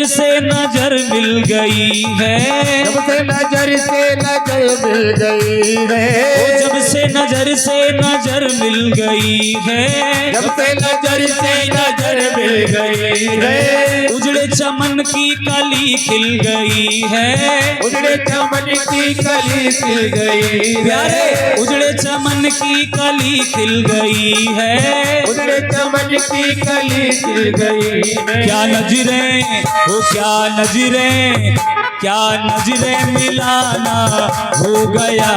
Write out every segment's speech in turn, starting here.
नजर से नजर मिल गई है, जब से नजर से नजर मिल गई है, जब से नजर से नजर मिल गई है, जब से नजर से नजर मिल गई है, उजड़े चमन की कली खिल गई है, उजड़े चमन की कली खिल गई प्यारे है, उजड़े चमन की कली खिल गई है, उजड़े चमन की कली खिल गई है। क्या नजरें वो क्या नजरें, क्या नजरें मिलाना हो गया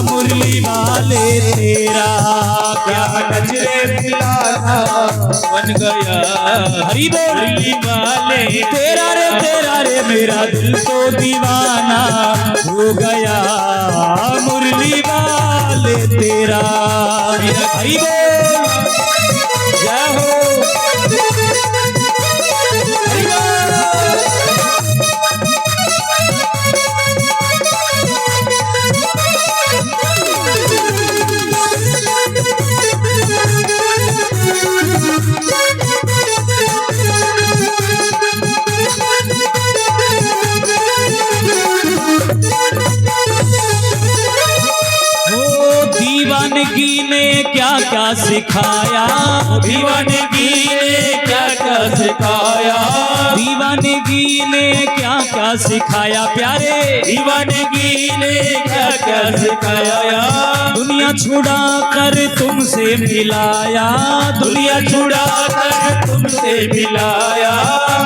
मुरली वाले तेरा, क्या नजरें मिलाना बन गया हरी मुरली वाले तेरा रे मेरा दिल तो दीवाना हो गया मुरली वाले तेरा। हरी बोल जय हो हरी बोल। दीवानगी ने क्या क्या सिखाया, दीवानगी ने क्या क्या सिखाया, दीवानगी ने क्या क्या सिखाया प्यारे, दीवानगी ने क्या क्या सिखाया, दुनिया छुड़ा कर तुमसे मिलाया, दुनिया छुड़ा कर तुमसे मिलाया,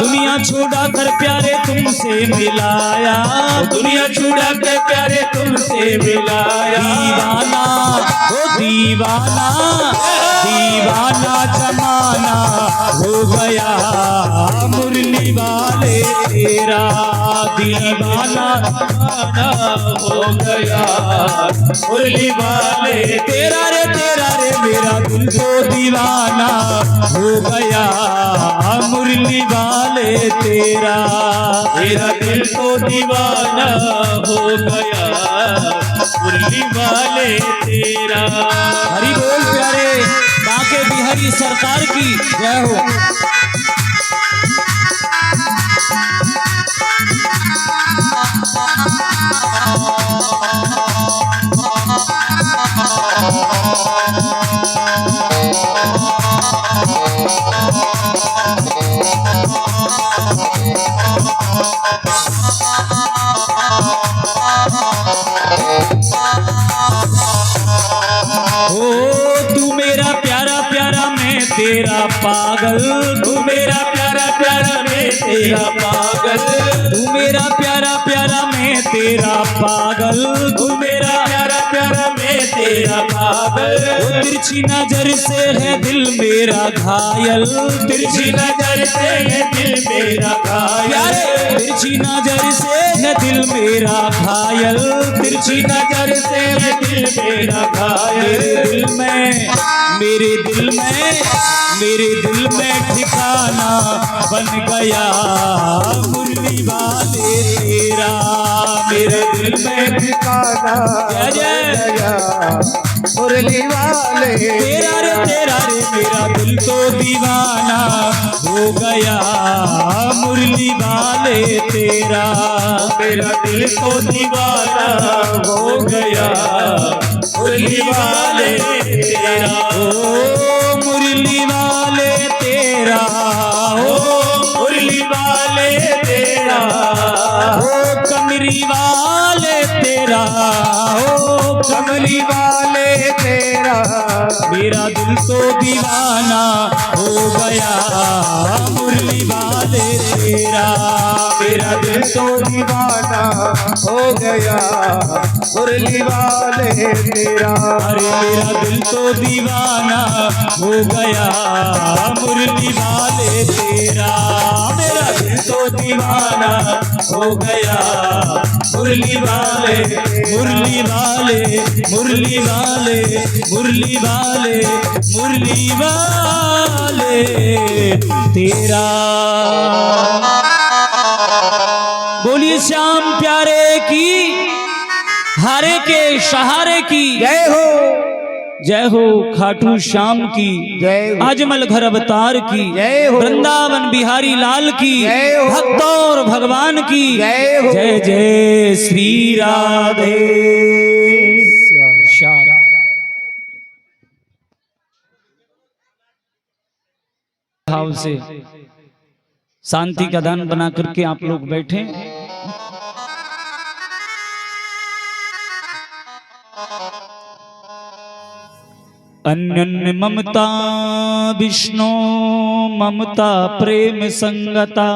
दुनिया छुड़ा कर प्यारे तुमसे मिलाया, दुनिया छुड़ा कर प्यारे तुमसे मिलाया। दीवाना ओ दीवाना, दीवाना जमाना हो गया मुरली वाले तेरा, दीवाना जमाना हो गया मुरली वाले तेरा रे मेरा दिल तो दीवाना हो गया मुरली वाले तेरा, मेरा दिल तो दीवाना हो गया मुरली वाले तेरा। हरी बोल प्यारे बांके बिहारी सरकार की जय हो। तू मेरा प्यारा प्यारा मैं तेरा पागल, तू मेरा प्यारा प्यारा मैं तेरा पागल, तू मेरा प्यारा प्यारा मैं तेरा पागल, तू मेरा प्यारा प्यारा मैं तेरा पागल। तिरछी नजर से है दिल मेरा घायल, तिरछी नजर से है दिल मेरा घायल, तिरछी नजर से है दिल मेरा घायल, तिरछी नजर से है दिल मेरा घायल। मेरे दिल में मेरे दिल में ठिकाना बन गया मुरली वाले तेरा, मेरे दिल में ठिकाना जय जय मुरली वाले तेरा रे मेरा दिल तो दीवाना हो गया मुरली वाले तेरा, मेरा दिल तो दीवाना हो गया मुरली वाले तेरा। ओ मुरली वाले तेरा, ओ मुरली वाले तेरा, ओ कमरी वाले तेरा, ओ कमली वाले तेरा, मेरा दिल तो दीवाना हो गया मुरली वाले तेरा, मेरा दिल तो दीवाना हो गया मुरली वाले तेरा। अरे मेरा दिल तो दीवाना हो गया मुरली वाले तेरा, मेरा दिल तो दीवाना हो गया मुरली वाले मुरली वाले मुरली वाले मुरली वाले मुरली वाले तेरा। बोलिए श्याम प्यारे की, हारे के सहारे की जय हो। जय हो खाटू श्याम की, जय हो। अजमल घर अवतार की, जय हो। वृंदावन बिहारी लाल की, जय हो। भक्तों और भगवान की जय हो। जय जय श्री राधे श्याम। भाव से शांति का दान बना करके आप लोग बैठे। अन्योन्य ममता विष्णु ममता प्रेम संगता,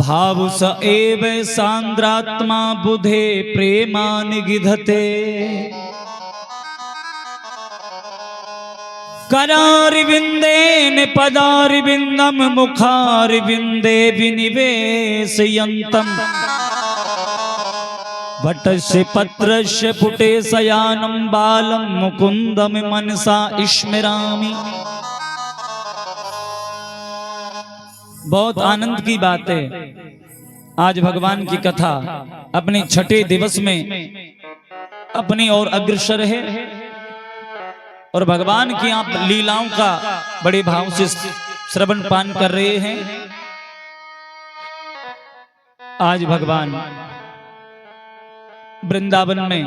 भाव स एव सांद्रात्मा बुधे प्रेमानिगिधते। करारविंदेन पदारविंदम मुखारविंदे विनिवेशयन्तम्, वटस्य पत्रस्य पुटे शयानं बालं मुकुंदम मनसा स्मरामि। बहुत आनंद की बात है। आज भगवान की कथा अपने छठे दिवस में अपनी ओर अग्रसर है और भगवान की आप लीलाओं का बड़े भाव से श्रवण पान कर रहे हैं। आज भगवान वृंदावन में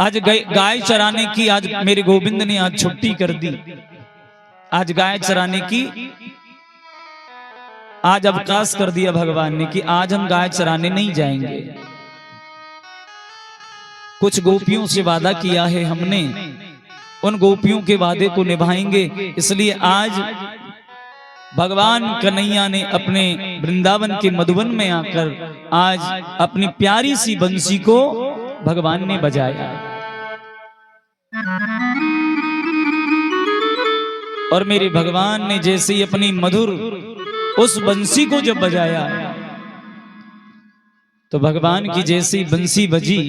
आज गाय चराने की, आज मेरे गोविंद ने आज छुट्टी कर दी। आज गाय चराने की आज अवकाश कर दिया भगवान ने कि आज हम गाय चराने नहीं जाएंगे। कुछ गोपियों से वादा किया है हमने, उन गोपियों के वादे को निभाएंगे। इसलिए आज भगवान कन्हैया ने अपने वृंदावन के मधुवन में आकर आज अपनी प्यारी सी बंसी को भगवान ने बजाया। और मेरे भगवान ने जैसे ही अपनी मधुर उस बंसी को जब बजाया तो भगवान की जैसी बंसी बजी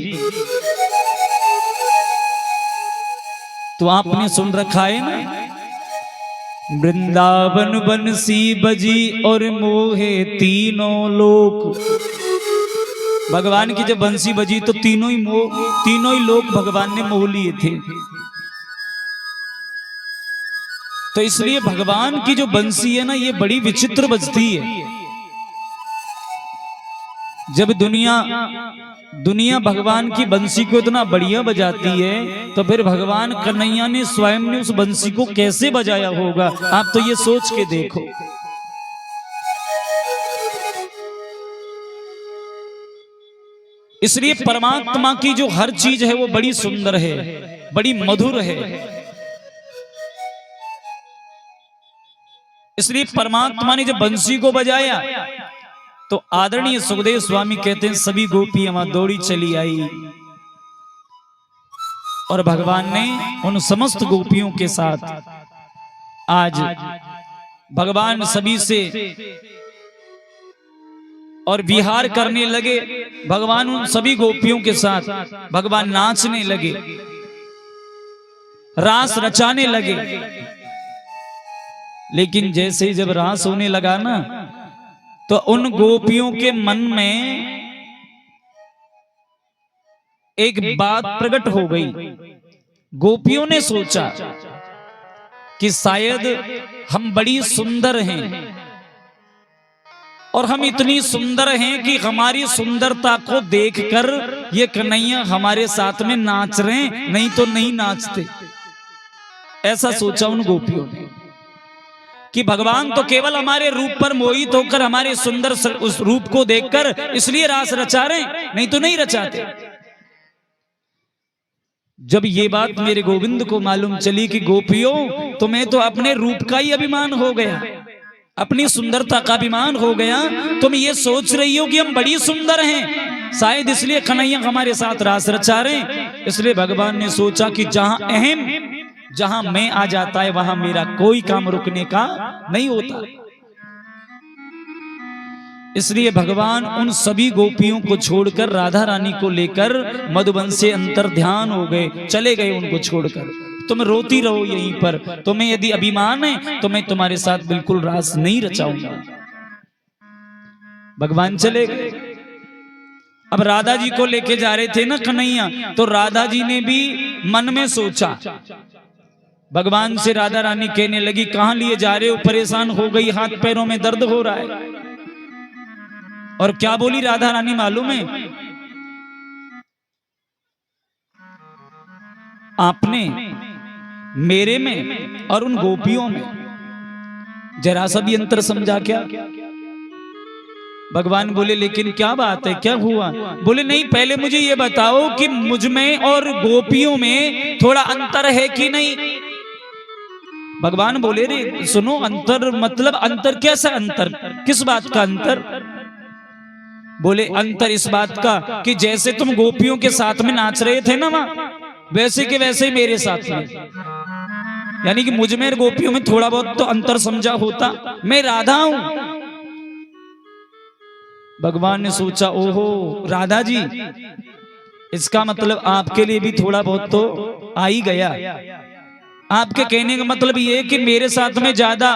तो आपने सुन रखा है ना, वृंदावन बंसी बजी और मोहे तीनों लोक। भगवान की जब बंसी बजी तो तीनों ही लोक भगवान ने मोह लिए थे। तो इसलिए भगवान की जो बंसी है ना, ये बड़ी विचित्र बजती है। जब दुनिया भगवान की बंसी को इतना बढ़िया बजाती है तो फिर भगवान कन्हैया ने स्वयं ने उस बंसी को कैसे बजाया होगा, आप तो ये सोच के देखो। इसलिए परमात्मा की जो हर चीज है वो बड़ी सुंदर है, बड़ी मधुर है। इसलिए परमात्मा ने जब बंसी को बजाया तो आदरणीय सुखदेव स्वामी कहते हैं सभी गोपियां वहां दौड़ी चली आई और भगवान ने उन समस्त गोपियों के साथ आज भगवान सभी से और विहार करने लगे। भगवान उन सभी गोपियों के साथ भगवान नाचने लगे, रास रचाने लगे। लेकिन जैसे ही जब रास होने लगा ना तो उन गोपियों के मन में एक बात प्रकट हो गई। गोपियों ने सोचा कि शायद हम बड़ी सुंदर हैं और हम इतनी सुंदर हैं कि हमारी सुंदरता को देखकर ये कन्हैया हमारे साथ में नाच रहे हैं, नहीं तो नहीं नाचते। ऐसा सोचा उन गोपियों ने कि भगवान तो केवल हमारे रूप पर मोहित होकर हमारे सुंदर उस रूप को देखकर इसलिए रास रचा रहे, नहीं तो नहीं रचाते। जब ये बात मेरे गोविंद को मालूम चली कि गोपियों तुम्हें तो अपने रूप का ही अभिमान हो गया, अपनी सुंदरता का अभिमान हो गया, तुम ये सोच रही हो कि हम बड़ी सुंदर हैं, शायद इसलिए कन्हैया हमारे साथ रास रचा रहे। इसलिए भगवान ने सोचा कि जहां मैं आ जाता है वहां मेरा कोई काम रुकने का नहीं होता। इसलिए भगवान उन सभी गोपियों को छोड़कर राधा रानी को लेकर मधुबन से अंतर ध्यान हो गए, चले गए उनको छोड़कर। तुम रोती रहो यहीं पर, तुम्हें यदि अभिमान है तो मैं तुम्हारे साथ बिल्कुल रास नहीं रचाऊंगा। भगवान चले गए। अब राधा जी को लेके जा रहे थे ना कन्हैया, तो राधा जी ने भी मन में सोचा, भगवान से राधा रानी कहने लगी कहां लिए जा रहे हो, परेशान हो गई, हाथ पैरों में दर्द हो रहा है। और क्या बोली राधा रानी मालूम है? आपने मेरे में और उन गोपियों में जरा सा भी अंतर समझा क्या? भगवान बोले लेकिन क्या बात है, क्या हुआ? बोले नहीं, पहले मुझे ये बताओ कि मुझ में और गोपियों में थोड़ा अंतर है कि नहीं। भगवान बोले रे सुनो, अंतर मतलब अंतर कैसा अंतर, किस बात का अंतर? बोले अंतर इस बात का कि जैसे तुम गोपियों के साथ में नाच रहे थे ना वहां, वैसे के वैसे ही मेरे साथ में, यानी कि मुझ में और गोपियों में थोड़ा बहुत तो अंतर समझा होता, मैं राधा हूं। भगवान ने सोचा ओहो राधा जी, इसका मतलब आपके लिए भी थोड़ा बहुत तो आ ही गया। आपके कहने का मतलब ये है कि मेरे साथ में ज्यादा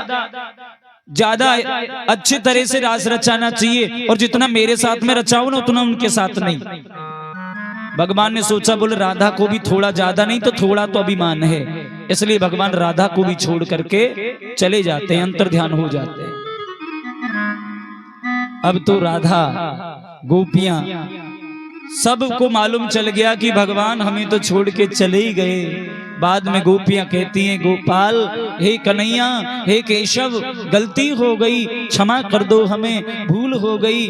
अच्छे तरह से रास रचाना चाहिए, और जितना मेरे साथ में रचाओ ना उतना उनके साथ नहीं। भगवान ने सोचा बोले राधा को भी थोड़ा ज्यादा नहीं तो थोड़ा तो अभिमान है, इसलिए भगवान राधा को भी छोड़ करके चले जाते हैं, अंतर ध्यान हो जाते हैं। अब तो राधा गोपियां सबको मालूम चल गया कि भगवान हमें तो छोड़ के चले ही गए। बाद में गोपियां कहती हैं गोपाल, हे कन्हैया, हे केशव, गलती हो गई, क्षमा कर दो हमें, भूल हो गई,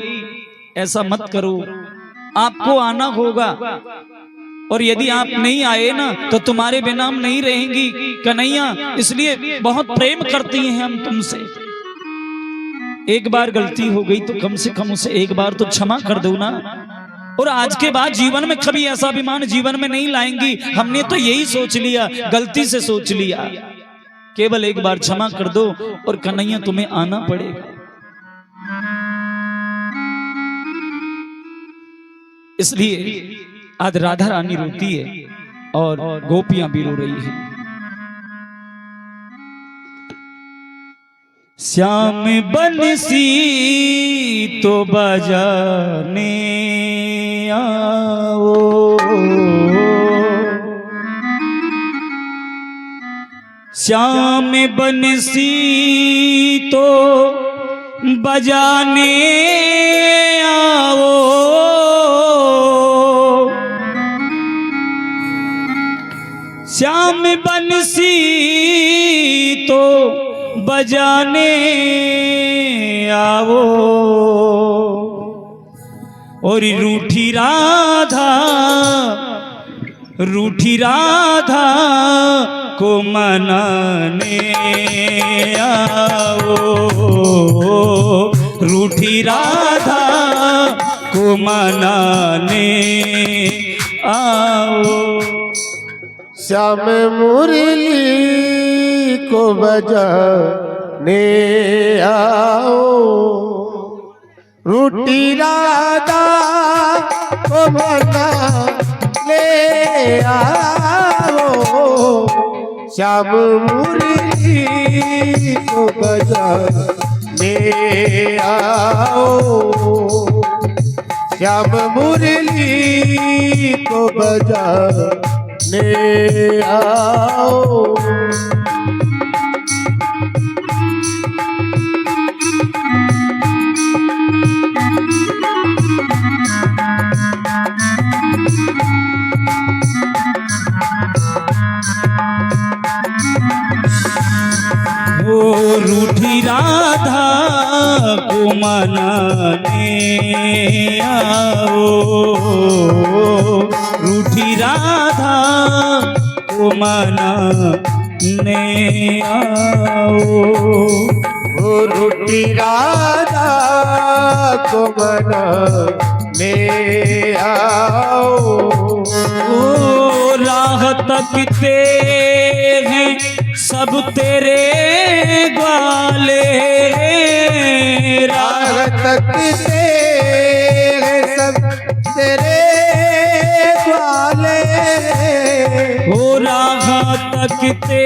ऐसा मत करो, आपको आना होगा, और यदि आप नहीं आए ना तो तुम्हारे बिना हम नहीं रहेंगी कन्हैया, इसलिए बहुत प्रेम करती हैं हम तुमसे। एक बार गलती हो गई तो कम से कम उसे एक बार तो क्षमा कर दो ना, और आज के बाद जीवन में कभी ऐसा अभिमान जीवन में नहीं लाएंगी। हमने तो यही सोच लिया, गलती से सोच लिया, केवल एक बार क्षमा कर दो और कन्हैया तुम्हें आना पड़ेगा। इसलिए आज राधा रानी रोती है और गोपियां भी रो रही हैं। श्याम बंसी तो बजाने आओ, श्याम बंसी तो बजाने आओ, श्याम बंसी तो बजाने आओ, और रूठी राधा को मनाने आओ, रूठी राधा को मनाने आओ। श्याम मुरली को बजाने आओ, रूठी राधा को मनाने आओ, श्याम मुरली को बजाने आओ, श्याम मुरली को बजाने आओ। रूठी राधा को मनाने आओ, रूठी राधा को मनाने आओ, रूठी राधा को मनाने आओ। ओ राह तकते हैं सब तेरे ग्वाले, राह तकते हैं सब तेरे ग्वाले, ओ राह तकते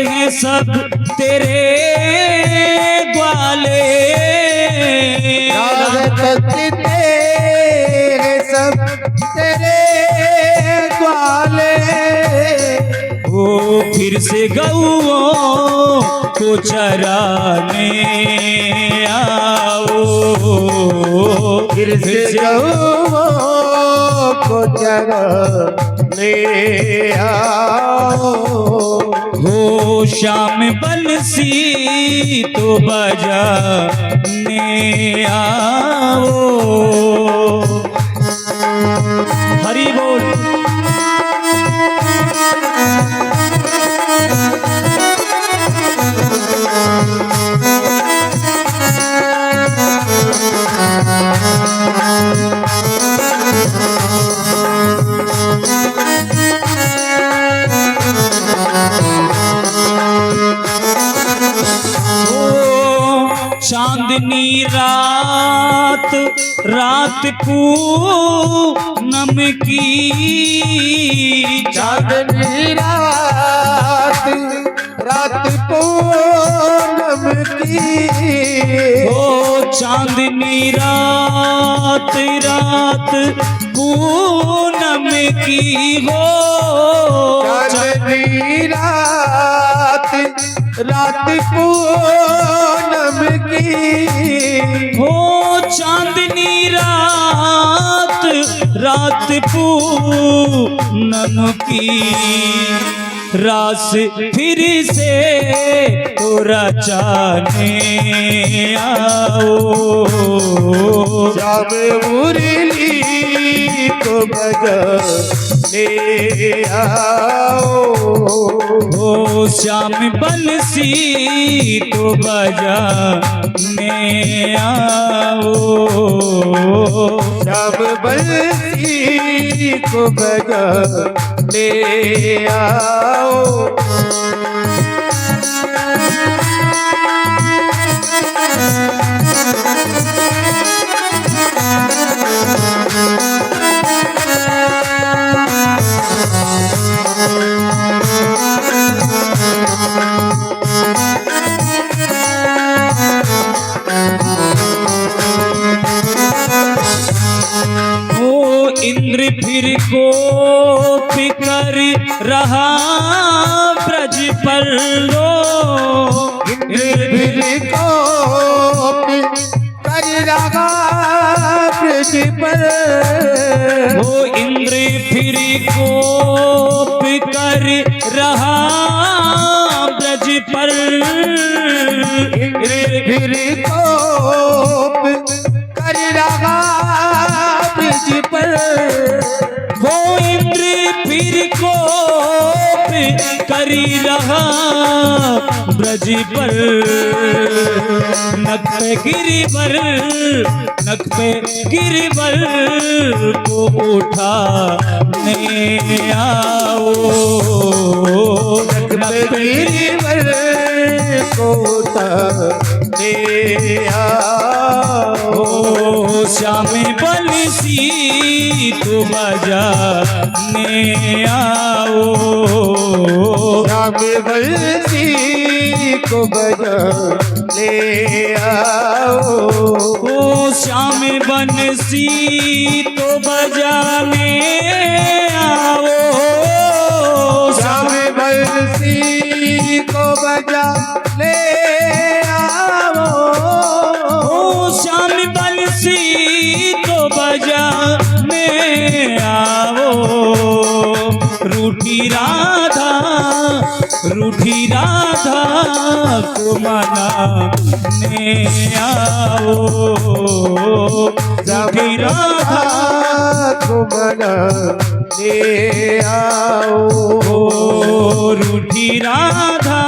हैं सब तेरे ग्वाले, राह तकते से गऊओं को चराने आओ, फिर से गऊओं को चराने आओ। हो श्याम बंसी तो बजाने आओ। हरि बोल। चांदनी रात रात पूनम की, चांदनी रात रात पूनम की। हो चांदनी रात रात पूनम की हो। चांदनी रात रात पूनम की। हो चांदनी रात रात पूनम की, रास फिर से तो रचाने आओ। श्याम मुरली को बजाने आओ। हो श्याम बंसी तो बजाने आओ। श्याम बंसी को बजाने आओ। इंद्र फिर कोप कर रहा ब्रज पर लो। इंद्र फिर कोप कर रहा ब्रज पर। वो इंद्र फिर कोप कर रहा ब्रज पर। इंद्र फिर कोप कर रहा ब्रज पर। वो इंद्र फिर कोप करी रहा ब्रज पर। नख पे गिरिवर, नख पे गिरिवर को उठाने आओ। नख पे गिरिवर को उठाने आओ। श्याम बंसी तो बजाने आओ। श्याम बंसी को बजाने आओ। ओ श्याम बंसी तो बजाने आओ। श्याम बंसी को बजाने आओ। ओ श्याम बंसी तो बजाने आओ। रूठी राधा, रूठी राधा को मनाने आओ। रूठी राधा को मनाने आओ। रूठी राधा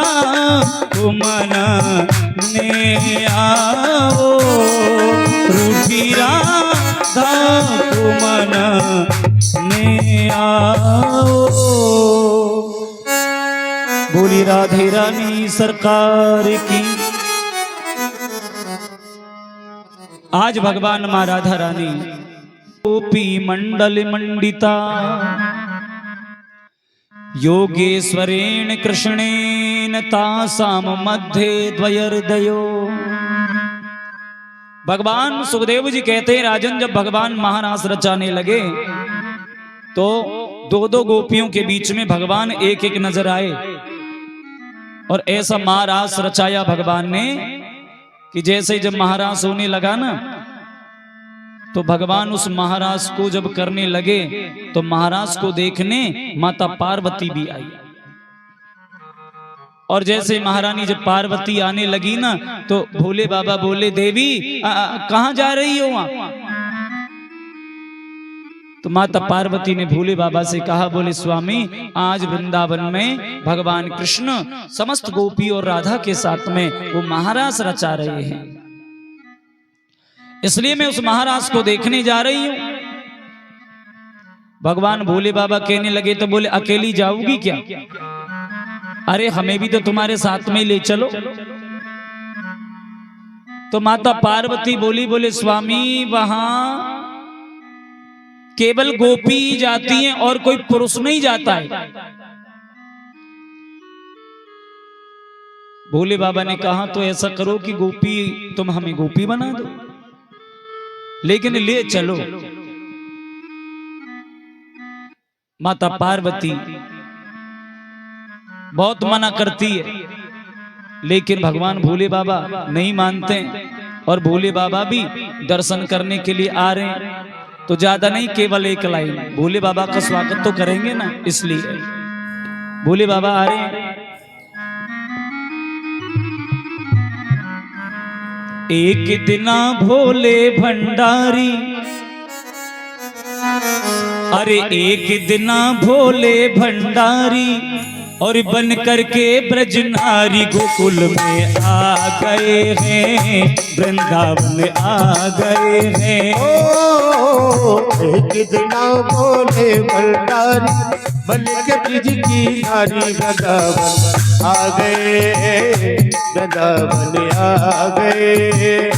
को मनाने आओ। रूठी राधा को मनाने आओ। बोली राधे रानी सरकार की। आज भगवान माँ राधा रानी गोपी मंडल मंडिता योगेश्वरेण कृष्णेन तासाम मध्ये द्वयर्दयो। भगवान सुखदेव जी कहते हैं राजन, जब भगवान महारास रचाने लगे तो दो दो गोपियों के बीच में भगवान एक एक नजर आए। और ऐसा महारास रचाया भगवान ने कि जैसे जब महारास होने लगा ना, तो भगवान उस महाराज को जब करने लगे तो महाराज को देखने माता पार्वती भी आई। और जैसे महारानी जब पार्वती आने लगी ना, तो भोले बाबा बोले, देवी कहां जा रही हो आप? तो माता पार्वती ने भोले बाबा से कहा, बोले स्वामी, आज वृंदावन में भगवान कृष्ण समस्त गोपी और राधा के साथ में वो महारास रचा रहे हैं, इसलिए मैं उस महाराज को देखने जा रही हूं। भगवान भोले बाबा कहने लगे, तो बोले अकेली जाओगी क्या? अरे हमें भी तो तुम्हारे साथ में ले चलो। तो माता पार्वती बोली, बोले स्वामी, वहां केवल गोपी जाती हैं और कोई पुरुष नहीं जाता है। भोले बाबा ने कहा, तो ऐसा करो कि गोपी, तुम हमें गोपी बना दो, लेकिन ले चलो। माता पार्वती बहुत मना करती है, लेकिन भगवान भोले बाबा नहीं मानते, और भोले बाबा भी दर्शन करने के लिए आ रहे हैं। तो ज्यादा नहीं, केवल एक लाइन, भोले बाबा का स्वागत तो करेंगे ना, इसलिए भोले बाबा आ रहे हैं। एक दिना भोले भंडारी, अरे एक दिना भोले भंडारी, और बन करके ब्रजनारी गोकुल में आ गए हैं, वृंदावन में आ गए हैं। ओ एक दिना भोले भंडारी, बन के ब्रज की नारी वृंदावन आ गए, वृंदावन आ गए।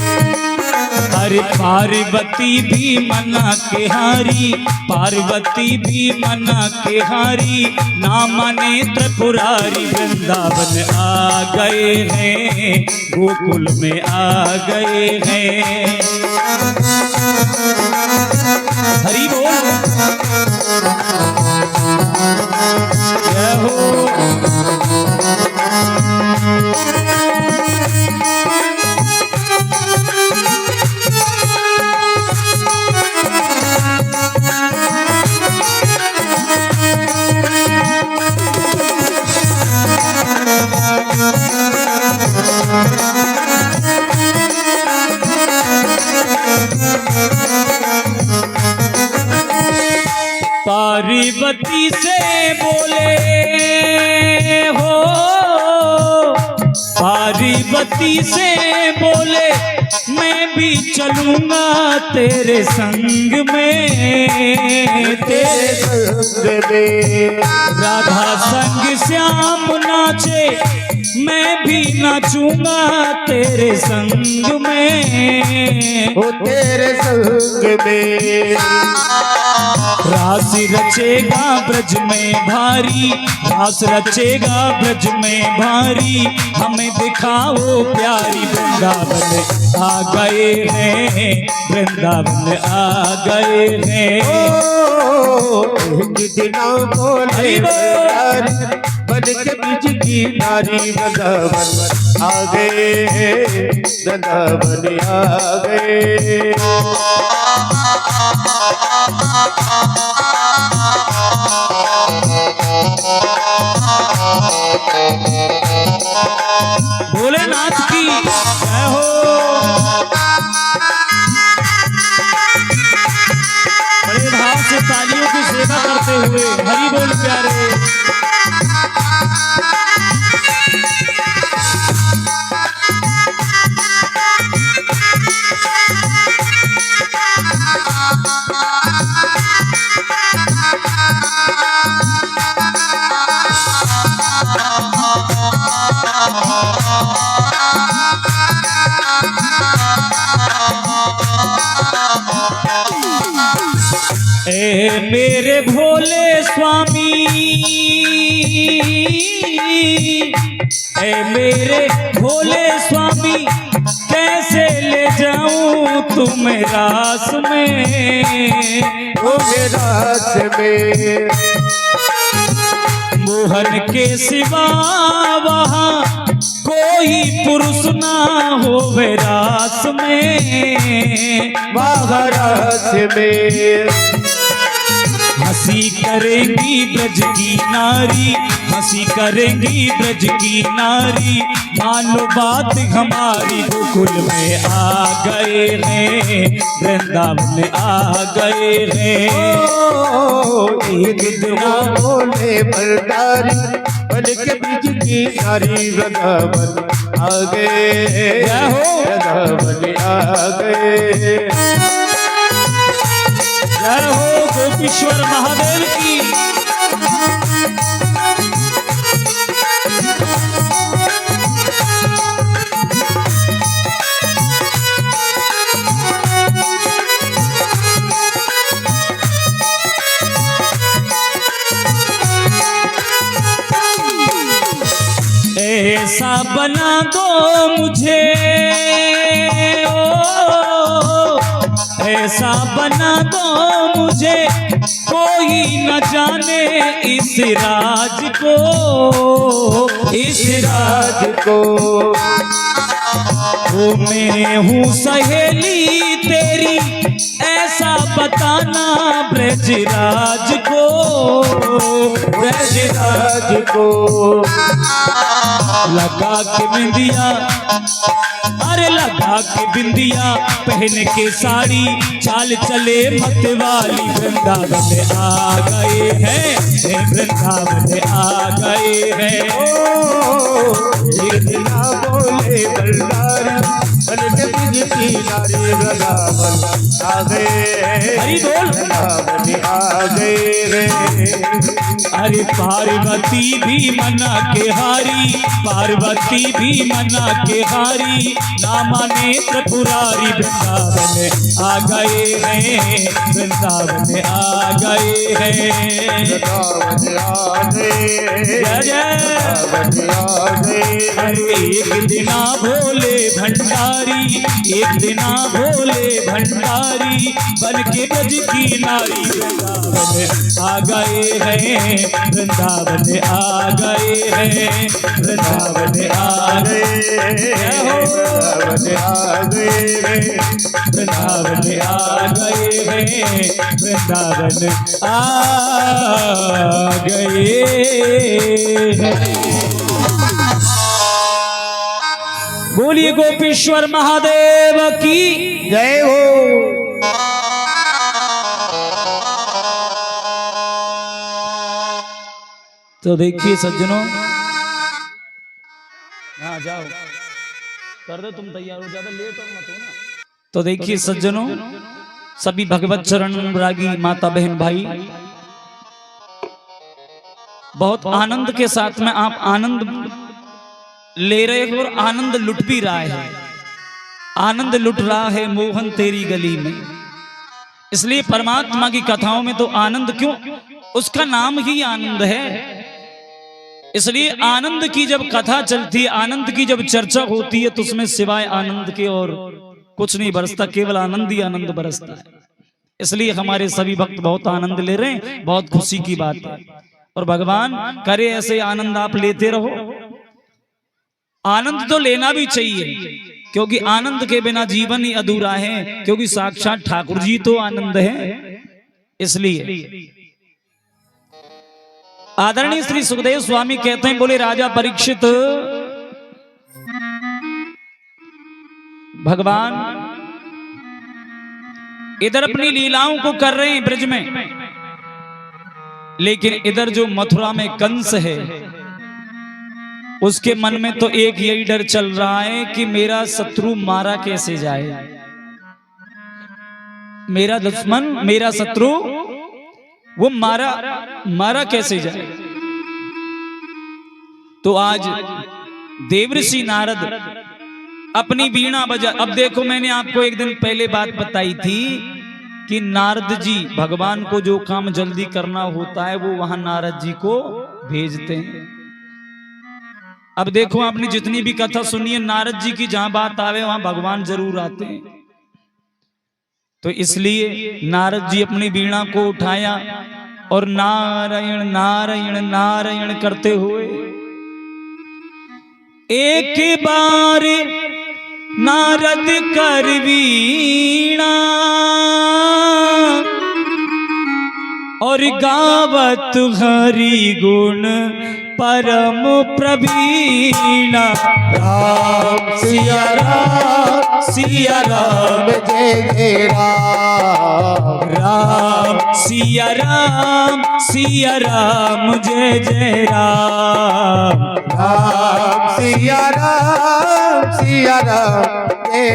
अरे पार्वती भी मना के हारी, पार्वती भी मना के हारी, ना माने त्रिपुरारी, वृंदावन आ गए हैं, गोकुल में आ गए हैं। हरि बोल, जय हो। पार्वती से बोले हो, पार्वती से बोले, मैं भी चलूंगा तेरे संग में, तेरे संग में। राधा संग श्याम नाचे, मैं भी नाचूंगा तेरे संग में, ओ तेरे संग में। रास रचेगा ब्रज में भारी, रास रचेगा ब्रज में भारी, हमें दिखाओ प्यारी, वृंदावन आ गए हैं, वृंदावन आ गए हैं। ओ एक दिना भोले भंडारी, बन के ब्रज की नारी वृंदावन आ गए, वृंदावन आ गए। भोलेनाथ की जय हो। बड़े भाव से तालियों की सेवा करते हुए हरि बोल प्यारे। ए मेरे भोले स्वामी, ए मेरे भोले स्वामी, कैसे ले जाऊं तुम्हें रास में, ओ रास में। मोहन के सिवा वहाँ कोई पुरुष ना हो रास में, महाराज में हंसी करेंगी ब्रज की नारी, हंसी करेंगी ब्रज की नारी, मानो बात हमारी गोकुल में आ गए हैं, वृंदावन में आ गए हैं। एक दिना बोले बरदारी बन के ब्रज की नारी, वृंदावन आ गए, वृंदावन आ गए। जय हो गोपीश्वर महादेव की। ऐसा बना दो मुझे, ऐसा बना दो मुझे, कोई न जाने इस राज को, इस राज को। वो मैं हूँ सहेली तेरी, ऐसा बताना ब्रजराज को, ब्रजराज को। लगा के बिंदिया, अरे लगा के बिंदिया, पहन के साड़ी, चाल चले मत वाली, वृंदावन आ गए हैं, वृंदावन आ गए हैं। एक दिना बोले बरदारी बन के ब्रज की नारी, वृंदावन आ गए, हरि बोल, वृंदावन आ गए। अरे पार्वती भी मना के हारी, पार्वती भी मना के हारी, ना माने त्रिपुरारी, वृंदावन आ गए हैं, वृंदावन आ गए हैं, वृंदावन आ गए, जय जय। वृंदावन आ गए। अरे एक दिना भोले भंडारी, एक दिना भोले भंडारी, बन के ब्रज की नारी, वृंदावन आ गए हैं, वृंदावन आ गए हैं, वृंदावन आ गए, वृंदावन आ गए, वृंदावन आ गए हैं, वृंदावन आ गए हैं। बोलिए गोपीश्वर महादेव की जय हो। तो देखिए सज्जनों, हाँ जाओ कर दो, तुम तैयार हो, ज्यादा लेट और मत हो ना। तो देखिए सज्जनों, सभी भगवत चरण रागी माता बहन भाई, बहुत आनंद के साथ में आप आनंद ले रहे हो और आनंद लुट भी रहा है, आनंद लुट रहा है मोहन तेरी गली में। इसलिए परमात्मा की कथाओं में तो आनंद क्यों, उसका नाम ही आनंद है। इसलिए आनंद की जब कथा चलती है, आनंद की जब चर्चा होती है, तो उसमें सिवाय आनंद के और कुछ नहीं बरसता, केवल आनंद ही आनंद बरसता है। इसलिए हमारे सभी भक्त बहुत आनंद ले रहे हैं, बहुत खुशी की बात है। और भगवान करे ऐसे आनंद आप लेते रहो। आनंद तो लेना भी चाहिए, क्योंकि आनंद के बिना जीवन ही अधूरा है, क्योंकि साक्षात ठाकुर जी तो आनंद है। इसलिए आदरणीय श्री सुखदेव स्वामी कहते हैं, बोले राजा परीक्षित, भगवान इधर अपनी लीलाओं को कर रहे हैं ब्रज में, लेकिन इधर जो मथुरा में कंस है, उसके मन में तो एक यही डर चल रहा है कि मेरा शत्रु मारा कैसे जाए, मेरा दुश्मन, मेरा शत्रु वो मारा कैसे जाए। तो आज देवर्षि नारद अपनी वीणा बजा, अब देखो मैंने आपको एक दिन पहले बात बताई थी कि नारद जी भगवान को जो काम जल्दी करना होता है वो वहां नारद जी को भेजते हैं। अब देखो आपने जितनी भी कथा सुनी है, नारद जी की जहां बात आवे वहां भगवान जरूर आते हैं। तो इसलिए नारद जी अपनी वीणा को उठाया और नारायण नारायण नारायण करते हुए एक बार नारद कर वीणा और गावत हरि गुण परम प्रवीणा। राम सिया राम जय जय राम। राम सिया राम जय जय राम। राम सिया राम जय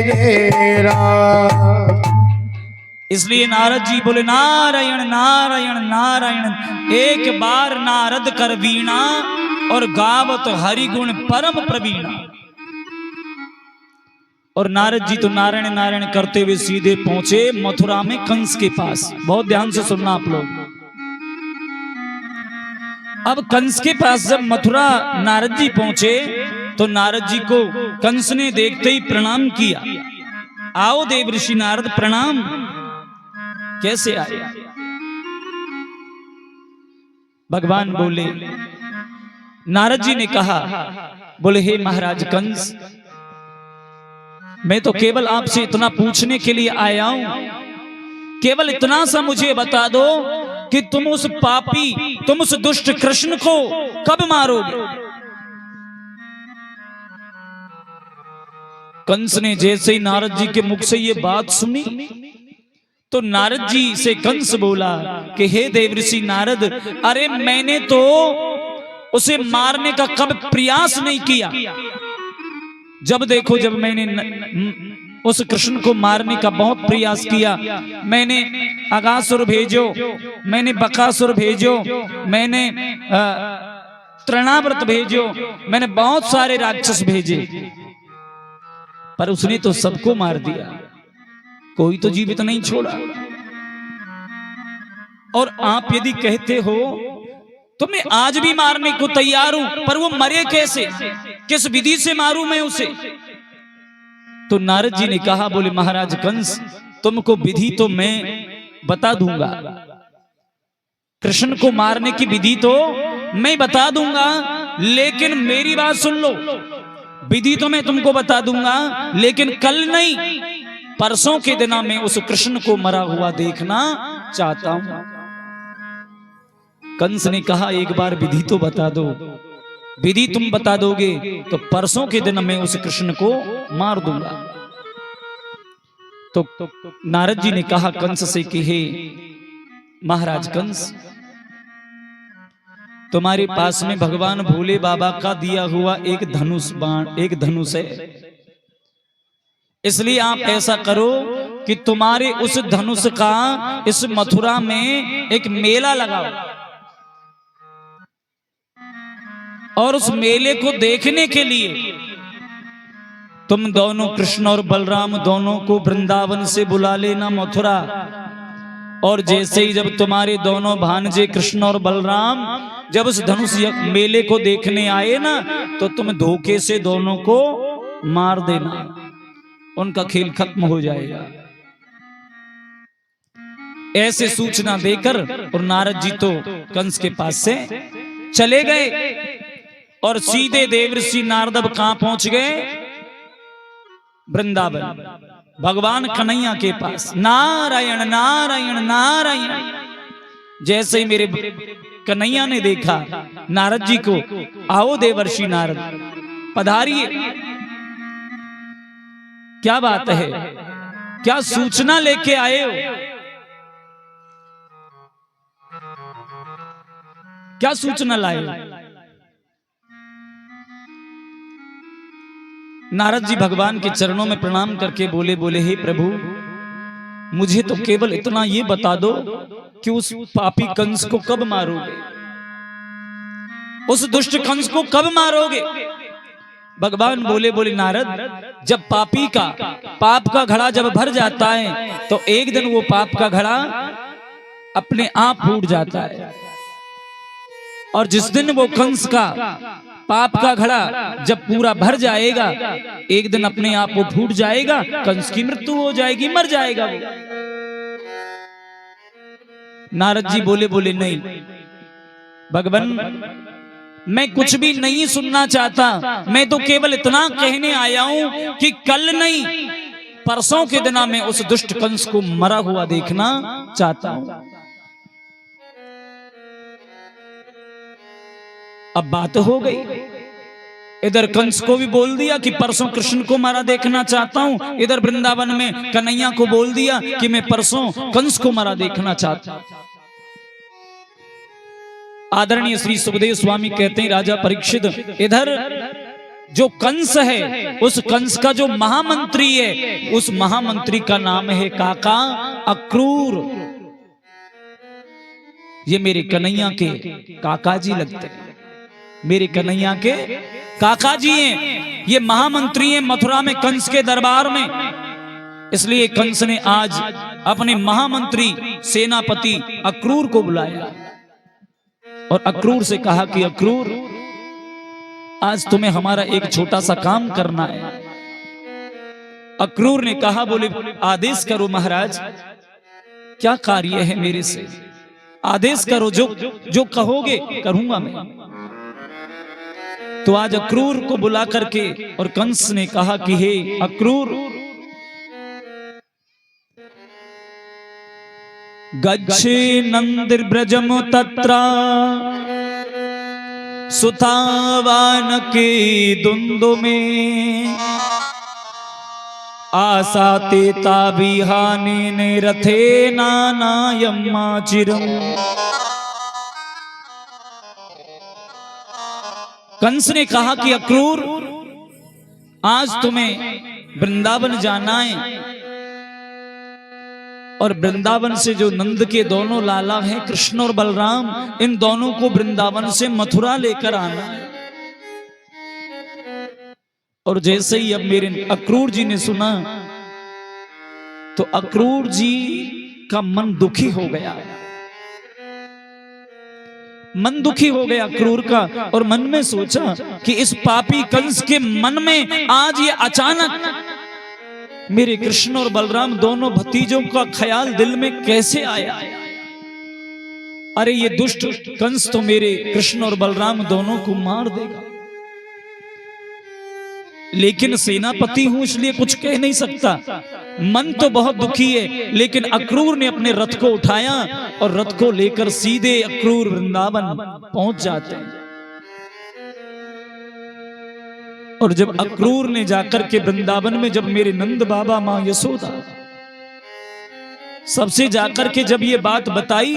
जय राम। इसलिए नारद जी बोले नारायण नारायण नारायण। एक बार नारद कर वीणा और गावत हरि गुण परम प्रवीणा। और नारद जी तो नारायण नारायण करते हुए सीधे पहुंचे मथुरा में कंस के पास। बहुत ध्यान से सुनना आप लोग। अब कंस के पास जब मथुरा नारद जी पहुंचे तो नारद जी को कंस ने देखते ही प्रणाम किया। आओ देवर्षि नारद प्रणाम। कैसे आए? भगवान बोले, नारद जी ने कहा, बोले हे महाराज कंस, मैं तो केवल आपसे इतना पूछने के लिए आया हूं, केवल इतना सा मुझे बता दो कि तुम उस पापी, तुम उस दुष्ट कृष्ण को कब मारोगे? कंस ने जैसे ही नारद जी के मुख से ये बात सुनी तो नारद जी से कंस बोला कि हे देवर्षि नारद, अरे मैंने तो उसे मारने का कब प्रयास नहीं किया। जब देखो जब मैंने उस कृष्ण को मारने का बहुत प्रयास किया, मैंने अगासुर भेजो, मैंने बकासुर भेजो, मैंने तृणाव्रत भेजो, मैंने बहुत सारे राक्षस भेजे, पर उसने तो सबको मार दिया, कोई तो जीवित नहीं छोड़ा। और आप यदि कहते हो तो मैं आज भी मारने को तैयार हूं, पर वो मरे कैसे, किस विधि से मारूं मैं उसे? तो नारद जी ने कहा, बोले महाराज कंस, तुमको विधि तो मैं बता दूंगा, कृष्ण को मारने की विधि तो मैं बता दूंगा, लेकिन मेरी बात सुन लो। विधि तो मैं तुमको बता दूंगा, लेकिन कल नहीं, परसों के दिन मैं उस कृष्ण को मरा हुआ देखना चाहता हूं। कंस ने कहा, एक बार विधि तो बता दो, विधि तुम बता दोगे तो परसों के दिन मैं उस कृष्ण को मार दूंगा। तो नारद जी ने कहा कंस से कि हे महाराज कंस, तुम्हारे पास में भगवान भोले बाबा का दिया हुआ एक धनुष बाण, एक धनुष है, इसलिए आप ऐसा करो कि तुम्हारे उस धनुष का इस मथुरा में एक मेला लगाओ, और उस मेले को देखने के लिए तुम दोनों कृष्ण और बलराम दोनों को वृंदावन से बुला लेना मथुरा। और जैसे ही जब तुम्हारे दोनों भांजे कृष्ण और बलराम जब उस धनुष मेले को देखने आए ना, तो तुम धोखे से दोनों को मार देना, उनका खेल खत्म हो जाएगा। ऐसे सूचना देकर और नारद जी तो कंस के पास से चले गए और सीधे देवर्षि नारद अब कहां पहुंच गए? वृंदावन, भगवान कन्हैया के पास। नारायण नारायण नारायण। जैसे ही मेरे कन्हैया ने देखा नारद जी को, आओ देवर्षि नारद पधारिए, क्या बात है, क्या सूचना लेके आए हो, क्या सूचना लाए हो? नारद जी भगवान के चरणों में प्रणाम करके बोले, बोले हे प्रभु, मुझे तो केवल इतना ये बता दो कि उस पापी कंस को कब मारोगे, उस दुष्ट कंस को कब मारोगे? भगवान बोले, बोले नारद, जब पापी का पाप का घड़ा जब भर जाता है तो एक दिन वो पाप का घड़ा अपने आप फूट जाता है, और जिस दिन वो कंस का पाप का घड़ा जब पूरा भर जाएगा, एक दिन अपने आप वो फूट जाएगा, कंस की मृत्यु हो जाएगी, मर जाएगा वो। नारद जी बोले बोले नहीं भगवान, मैं कुछ भी नहीं सुनना चाहता, मैं तो केवल इतना कहने आया हूं कि कल नहीं परसों के दिन मैं उस दुष्ट कंस को मरा हुआ देखना चाहता हूं। अब बात हो गई, इधर कंस को भी बोल दिया कि परसों कृष्ण को मारा देखना चाहता हूं, इधर वृंदावन में कन्हैया को बोल दिया कि मैं परसों कंस को मारा देखना चाहता हूं। आदरणीय श्री सुखदेव स्वामी कहते हैं, राजा परीक्षित, इधर जो कंस है उस कंस का जो महामंत्री है, उस महामंत्री का नाम है काका अक्रूर। ये मेरे कन्हैया के काका जी लगते हैं, मेरे कन्हैया के काका जी हैं, ये महामंत्री हैं मथुरा में कंस के दरबार में। इसलिए कंस ने आज अपने महामंत्री सेनापति अक्रूर को बुलाया और अक्रूर से कहा कि अक्रूर, आज तुम्हें हमारा एक छोटा सा काम करना है। अक्रूर ने कहा, बोले आदेश करो महाराज, क्या कार्य है मेरे से, आदेश करो, जो कहोगे करूंगा मैं। तो आज अक्रूर को बुला करके और कंस ने कहा कि हे अक्रूर, गच्छे नंदिर्ब्रजम तत्रा सुतावान के दुंदु में आसाते ताबिहाने ने रथे नानायम्मा चिरम। कंस ने कहा कि अक्रूर, आज तुम्हें वृंदावन जाना है और वृंदावन से जो नंद के दोनों लाला हैं कृष्ण और बलराम, इन दोनों को वृंदावन से मथुरा लेकर आना है। और जैसे ही अब मेरे अक्रूर जी ने सुना तो अक्रूर जी का मन दुखी हो गया, मन दुखी हो गया अक्रूर का, और मन में सोचा कि इस पापी कंस के मन में आज ये अचानक मेरे कृष्ण और बलराम दोनों भतीजों का ख्याल दिल में कैसे आया। अरे ये दुष्ट कंस तो मेरे कृष्ण और बलराम दोनों को मार देगा, लेकिन सेनापति हूं इसलिए कुछ कह नहीं सकता। मन तो बहुत दुखी है, लेकिन अक्रूर ने अपने रथ को उठाया और रथ को लेकर सीधे अक्रूर वृंदावन पहुंच जाते हैं। और जब अक्रूर ने जाकर के वृंदावन में जब मेरे नंद बाबा मां यशोदा सबसे जाकर के जब ये बात बताई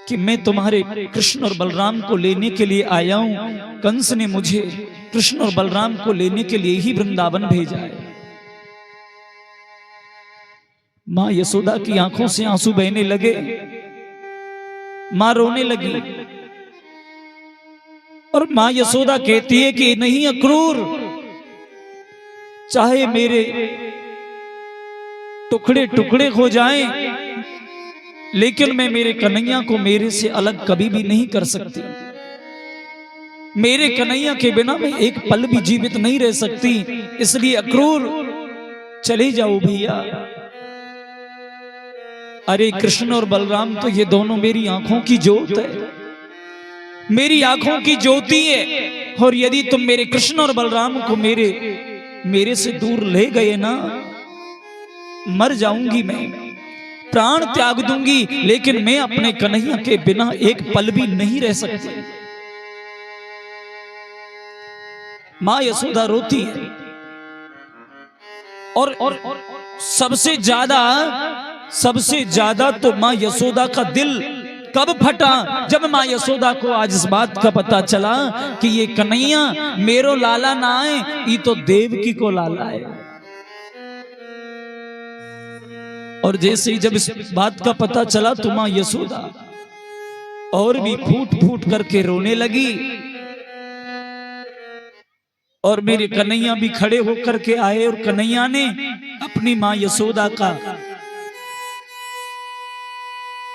कि मैं तुम्हारे कृष्ण और बलराम को लेने के लिए आया हूं, कंस ने मुझे कृष्ण और बलराम को लेने के लिए ही वृंदावन भेजा है। मां यशोदा की आंखों से आंसू बहने लगे, मां रोने लगी और मां यशोदा कहती है कि नहीं अक्रूर, चाहे मेरे टुकड़े टुकड़े हो जाएं, लेकिन मैं मेरे कन्हैया को मेरे से अलग कभी भी नहीं कर सकती। मेरे कन्हैया के बिना मैं एक पल भी जीवित नहीं रह सकती, इसलिए अक्रूर चले जाओ भैया। अरे कृष्ण और बलराम तो ये दोनों मेरी आंखों की ज्योत है, मेरी आंखों की ज्योति है, और यदि तुम मेरे कृष्ण और बलराम को मेरे से दूर ले गए ना, मर जाऊंगी मैं, प्राण त्याग दूंगी, लेकिन मैं अपने कन्हैया के बिना एक पल भी नहीं रह सकती। मां यशोदा रोती है और सबसे ज्यादा तो मां यशोदा का दिल कब फटा, जब मां यशोदा को आज इस बात का पता चला कि ये कन्हैया मेरो लाला ना है, ये तो देवकी को लाला है। और जैसे ही जब इस बात का पता चला तो मां यशोदा और भी फूट फूट करके रोने लगी, और मेरे कन्हैया भी खड़े होकर के आए, और कन्हैया ने अपनी मां यशोदा का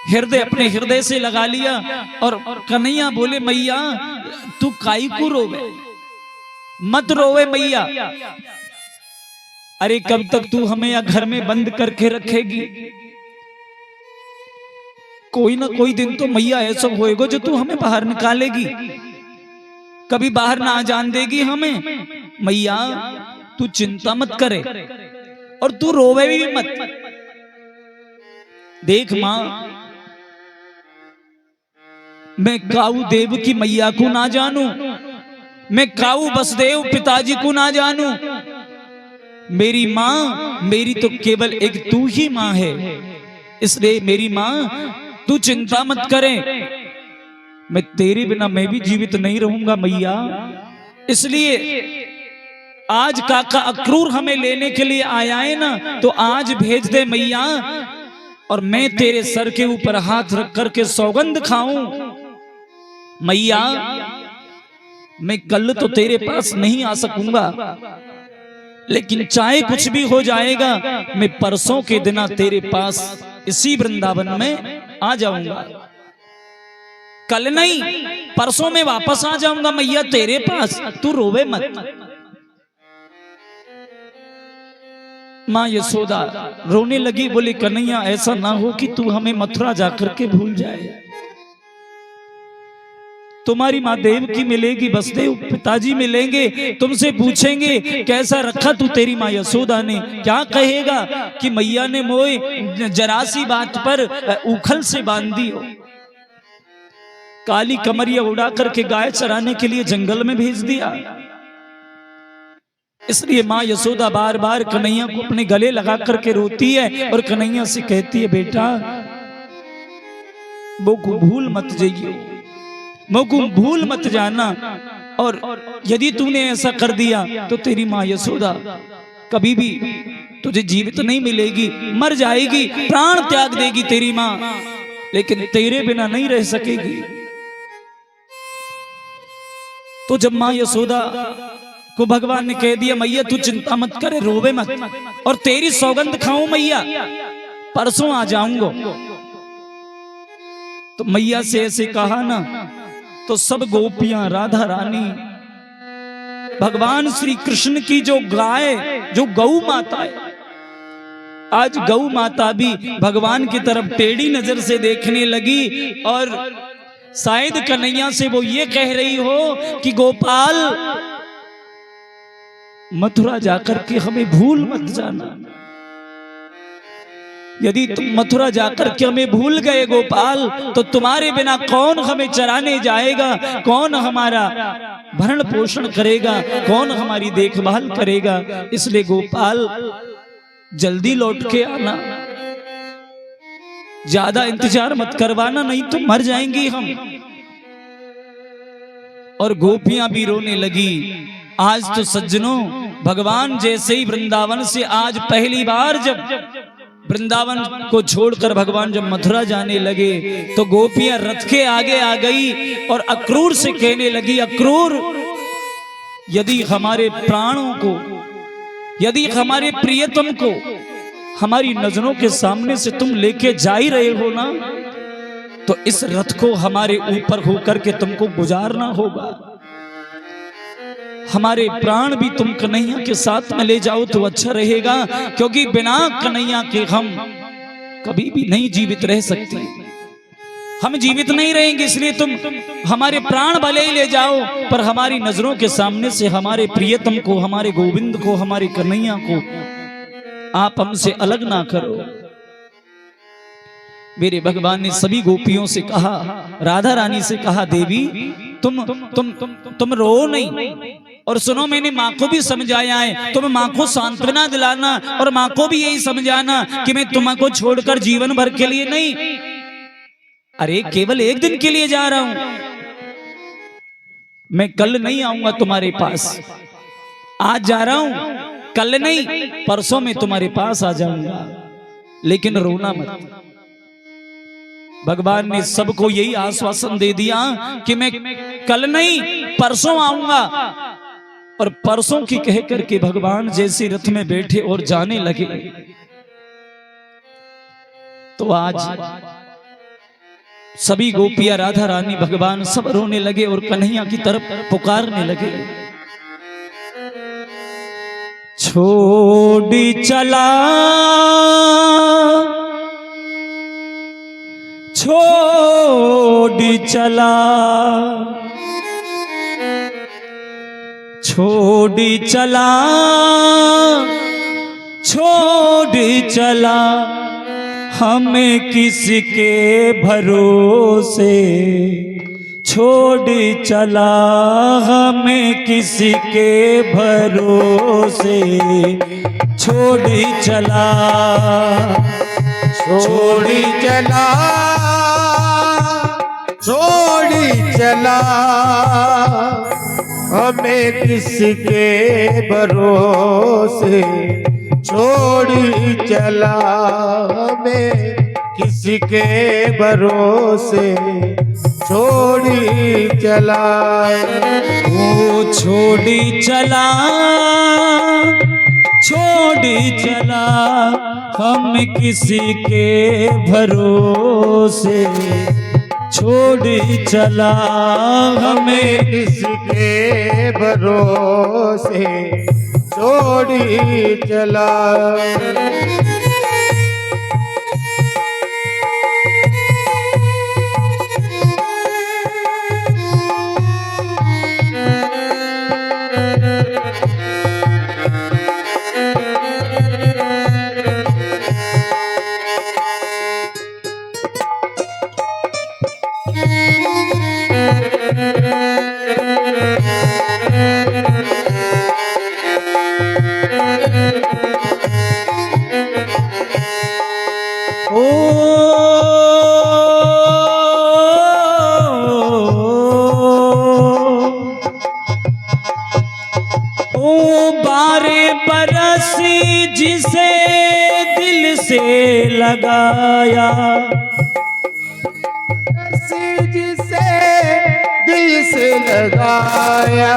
हृदय अपने हृदय से लगा लिया, और कन्हैया बोले मैया तू काई को रोवे, मत रोवे मैया, अरे कब तक तू हमें या घर में बंद करके रखेगी। कोई ना कोई दिन तो मैया ऐसा होएगा जो तू हमें बाहर निकालेगी, कभी बाहर ना जान देगी हमें। मैया तू चिंता मत करे और तू रोवे भी मत। देख मां, मैं काऊ देव की मैया को ना जानूं, मैं काऊ बसदेव पिताजी को ना जानूं, मेरी मां मेरी तो केवल एक तू ही मां है। इसलिए मेरी मां तू चिंता मत करे, मैं तेरे बिना मैं भी जीवित नहीं रहूंगा मैया। इसलिए आज काका अक्रूर हमें लेने के लिए आया है ना, तो आज भेज दे मैया, और मैं तेरे सर के ऊपर हाथ रख करके सौगंध खाऊं। मैया मैं कल तो तेरे पास नहीं आ सकूंगा, लेकिन चाहे कुछ भी हो जाएगा, मैं परसों के दिन तेरे पास इसी वृंदावन में आ जाऊंगा। कल नहीं, परसों में वापस आ जाऊंगा मैया तेरे पास, तू रोवे मत। मां यशोदा रोने लगी, बोली कन्हैया ऐसा ना हो कि तू हमें मथुरा जाकर के भूल जाए। तुम्हारी माँ देवकी मिलेगी, बसदेव पिताजी मिलेंगे, तुमसे पूछेंगे कैसा रखा तू तेरी माँ यशोदा ने, क्या कहेगा कि मैया ने मोए जरा सी बात पर उखल से बांध दी हो, काली कमरिया उड़ा करके गाय चराने के लिए जंगल में भेज दिया। इसलिए माँ यशोदा बार बार कन्हैया को अपने गले लगा करके रोती है और कन्हैया से कहती है बेटा वो को भूल मत जाइए, मुझको भूल मत जाना, और यदि तूने ऐसा कर दिया तो तेरी माँ यशोदा कभी भी तुझे जीवित नहीं मिलेगी, मर जाएगी, प्राण त्याग देगी तेरी माँ, लेकिन तेरे बिना नहीं रह सकेगी। तो जब माँ यशोदा को भगवान ने कह दिया मैया तू चिंता मत करे, रोवे मत, और तेरी सौगंध खाऊं मैया, परसों आ जाऊंगा, तो मैया से ऐसे कहा ना, तो सब गोपियां, राधा रानी, भगवान श्री कृष्ण की जो गाय, जो गौ माता है, आज गौ माता भी भगवान की तरफ टेढ़ी नजर से देखने लगी, और शायद कन्हैया से वो ये कह रही हो कि गोपाल मथुरा जाकर के हमें भूल मत जाना, यदि तुम मथुरा जाकर के हमें भूल गए गोपाल, तो तुम्हारे बिना कौन हमें चराने जाएगा, कौन हमारा भरण पोषण करेगा, कौन हमारी देखभाल करेगा। इसलिए गोपाल जल्दी लौट के आना, ज्यादा इंतजार मत करवाना, नहीं तो मर जाएंगी हम। और गोपियां भी रोने लगी। आज तो सज्जनों भगवान जैसे ही वृंदावन से आज पहली बार जब वृंदावन को छोड़कर भगवान जब मथुरा जाने लगे, तो गोपियां रथ के आगे आ गई और अक्रूर से कहने लगी, अक्रूर यदि हमारे प्राणों को, यदि हमारे प्रियतम को हमारी नजरों के सामने से तुम लेके जा ही रहे हो ना, तो इस रथ को हमारे ऊपर होकर के तुमको गुजारना होगा। हमारे प्राण भी तुम कन्हैया के साथ में ले जाओ तो अच्छा रहेगा, क्योंकि बिना कन्हैया के हम कभी भी नहीं जीवित रह सकते, हम जीवित नहीं रहेंगे। इसलिए तुम हमारे प्राण भले ही ले जाओ, पर हमारी नजरों के सामने से हमारे प्रियतम को, हमारे गोविंद को, हमारे कन्हैया को आप हमसे अलग ना करो। मेरे भगवान ने सभी गोपियों से कहा, राधा रानी से कहा, देवी तुम रो नहीं, और सुनो मैंने माँ को भी समझाया है, तुम माँ को सांत्वना दिलाना और माँ को भी यही समझाना कि मैं तुम्हारे छोड़कर जीवन भर के लिए नहीं, अरे केवल एक दिन के लिए जा रहा हूं, मैं कल नहीं आऊंगा तुम्हारे पास, आज जा रहा हूं, कल नहीं परसों में तुम्हारे पास आ जाऊंगा, लेकिन रोना मत। भगवान ने सबको यही आश्वासन दे दिया कि मैं कल नहीं परसों आऊंगा, और परसों की कह करके भगवान जैसे रथ में बैठे और जाने लगे। तो आज सभी गोपियां, राधा रानी, भगवान सब रोने लगे और कन्हैया की तरफ पुकारने लगे, छोड़ी चला छोड़ चला, छोड़ चला, छोड़ चला, हमें किसके भरोसे छोड़ चला, हमें किसके भरोसे छोड़ चला, छोड़ चला, छोड़ चला, हमें किसके भरोसे छोड़ चला, हमें किसके भरोसे छोड़ चला। वो छोड़ चला, छोड़ चला, हम किसी के भरोसे छोड़ चला, हमें किसके भरोसे छोड़ चला। जिसे दिल से लगाया, जिसे दिल से लगाया,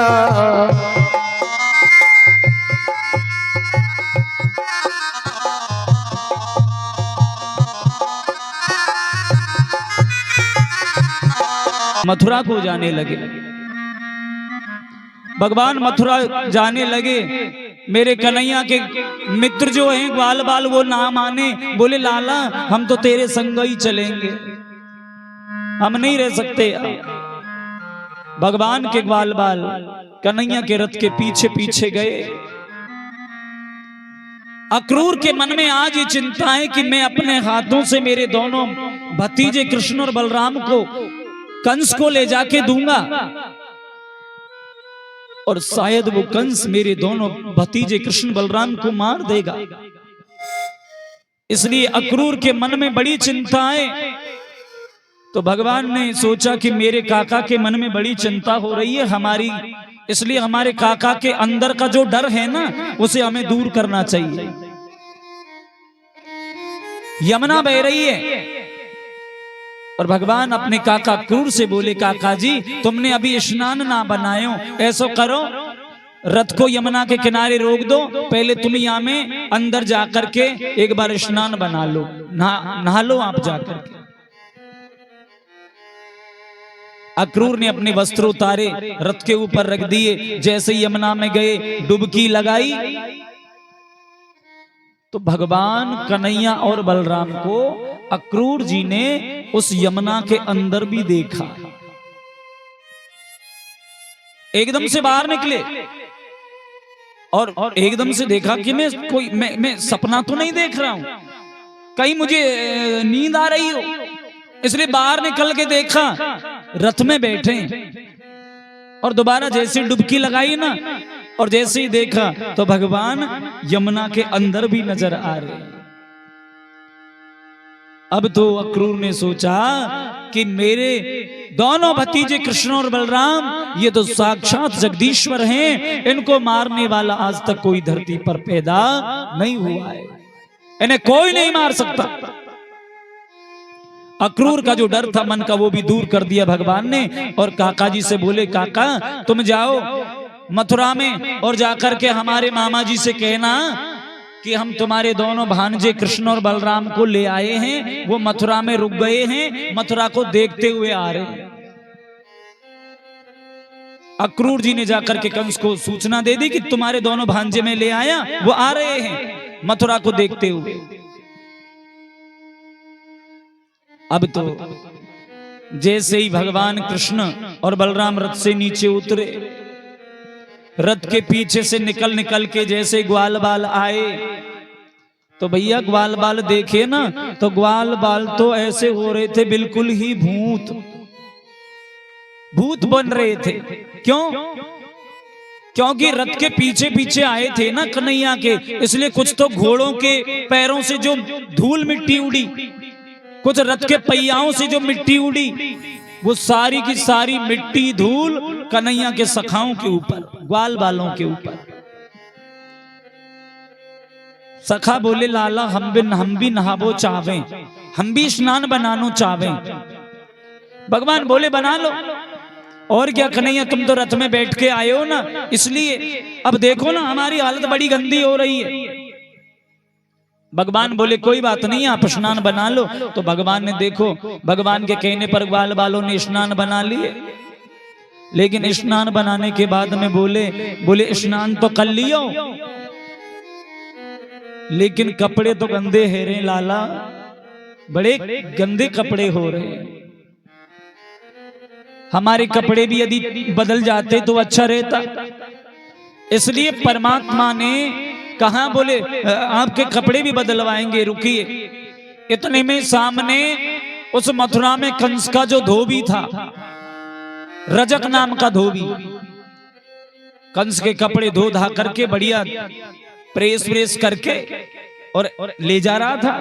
मथुरा को जाने लगे। भगवान मथुरा जाने लगे। मेरे कन्हैया के मित्र जो हैं ग्वाल बाल वो ना माने, बोले लाला हम तो तेरे संग ही चलेंगे, हम नहीं रह सकते। भगवान के ग्वाल बाल कन्हैया के रथ के पीछे पीछे गए। अक्रूर के मन में आज ये चिंता है कि मैं अपने हाथों से मेरे दोनों भतीजे कृष्ण और बलराम को कंस को ले जाके दूंगा और शायद वो कंस मेरे दोनों भतीजे कृष्ण बलराम को मार देगा। इसलिए अक्रूर के मन में बड़ी चिंता है। तो भगवान ने सोचा कि मेरे काका के मन में बड़ी चिंता हो रही है हमारी, इसलिए हमारे काका के अंदर का जो डर है ना उसे हमें दूर करना चाहिए। यमुना बह रही है और भगवान अपने काका क्रूर से बोले, काका जी तुमने अभी स्नान ना बनायो, ऐसा करो रथ को यमुना के किनारे रोक दो, पहले तुम यहाँ में अंदर जाकर के एक बार स्नान बना लो, नहा लो आप जाकर के। अक्रूर ने अपने वस्त्र उतारे, रथ के ऊपर रख दिए। जैसे यमुना में गए, डुबकी लगाई तो भगवान कन्हैया और बलराम को अक्रूर जी ने उस यमुना के अंदर भी देखा। एकदम से बाहर निकले और एकदम से देखा कि मैं सपना तो नहीं देख रहा हूं, कहीं मुझे नींद आ रही हो, इसलिए बाहर निकल के देखा रथ में बैठे और दोबारा जैसे डुबकी लगाई ना और जैसे ही देखा तो भगवान यमुना के अंदर भी नजर आ रहे। अब तो अक्रूर ने सोचा कि मेरे दोनों भतीजे कृष्ण और बलराम ये तो साक्षात जगदीश्वर हैं, इनको मारने वाला आज तक कोई धरती पर पैदा नहीं हुआ है, इन्हें कोई नहीं मार सकता। अक्रूर का जो डर था मन का वो भी दूर कर दिया भगवान ने और काका जी से बोले, काका तुम जाओ मथुरा में और जाकर के हमारे मामा जी से कहना कि हम तुम्हारे दोनों भांजे कृष्ण और बलराम को ले आए हैं, वो मथुरा में रुक गए हैं, मथुरा को देखते हुए आ रहे हैं। अक्रूर जी ने जाकर के कंस को सूचना दे दी कि तुम्हारे दोनों भांजे में ले आया, वो आ रहे हैं मथुरा को देखते हुए। अब तो जैसे ही भगवान कृष्ण और बलराम रथ से नीचे उतरे, रथ के पीछे से निकल निकल के जैसे ग्वाल बाल आए, तो भैया ग्वाल बाल देखे ना, तो ग्वाल बाल तो ऐसे हो रहे थे बिल्कुल ही भूत भूत बन रहे थे। क्यों? क्योंकि रथ के पीछे पीछे आए थे ना कन्हैया के, इसलिए कुछ तो घोड़ों के पैरों से जो धूल मिट्टी उड़ी, कुछ रथ के पहियाओं से जो मिट्टी उड़ी, वो सारी की सारी मिट्टी धूल कन्हैया के सखाओं के ऊपर, ग्वाल बालों के ऊपर। सखा बोले लाला हम भी नहाबो चावे, हम भी स्नान बनानो चावे। भगवान बोले बना लो, और क्या कन्हैया तुम तो रथ में बैठ के आए हो ना, इसलिए अब देखो ना हमारी हालत बड़ी गंदी हो रही है। भगवान बोले कोई बात नहीं, आप स्नान बना लो। तो भगवान ने देखो, भगवान के कहने पर ग्वाल बालों ने स्नान बना लिए, लेकिन स्नान बनाने के बाद में बोले स्नान तो कर लियो, लेकिन कपड़े तो गंदे है रे लाला, बड़े गंदे कपड़े हो रहे हैं। हमारे कपड़े भी यदि बदल जाते तो अच्छा रहता। इसलिए परमात्मा ने कहा, बोले आपके कपड़े भी बदलवाएंगे, रुकिए। इतने में सामने उस मथुरा में कंस का जो धोबी था, रजक नाम का धोबी, कंस के कपड़े धो धा करके बढ़िया प्रेस करके और ले जा रहा था।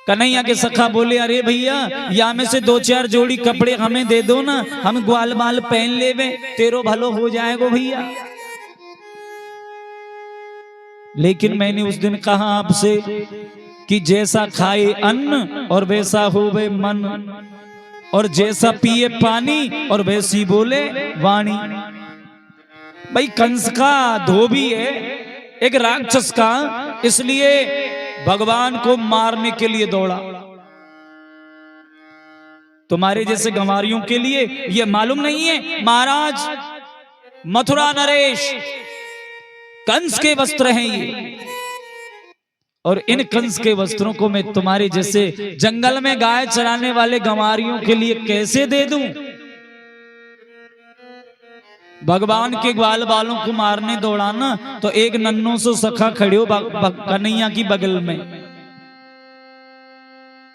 कन्हैया के सखा बोले अरे भैया या में से 2-4 जोड़ी कपड़े हमें दे दो ना, हम ग्वाल बाल पहन लेवे, तेरो भलो हो जाएगो भैया। लेकिन मैंने उस दिन कहा आपसे कि जैसा खाए अन्न और वैसा होवे मन, और जैसा पिए पानी और वैसी बोले वाणी। भाई कंस का धोबी है, एक राक्षस का, इसलिए भगवान को मारने के लिए दौड़ा। तुम्हारे जैसे गंवारियों के लिए ये मालूम नहीं है, महाराज मथुरा नरेश कंस के वस्त्र हैं ये, और इन कंस के वस्त्रों को मैं तुम्हारे जैसे जंगल में गाय चराने वाले गंवारियों के लिए कैसे दे दूं? भगवान के ग्वाल बालों को मारने दौड़ाना, तो एक नन्नों से सखा खड़े हो कन्हैया की बगल में,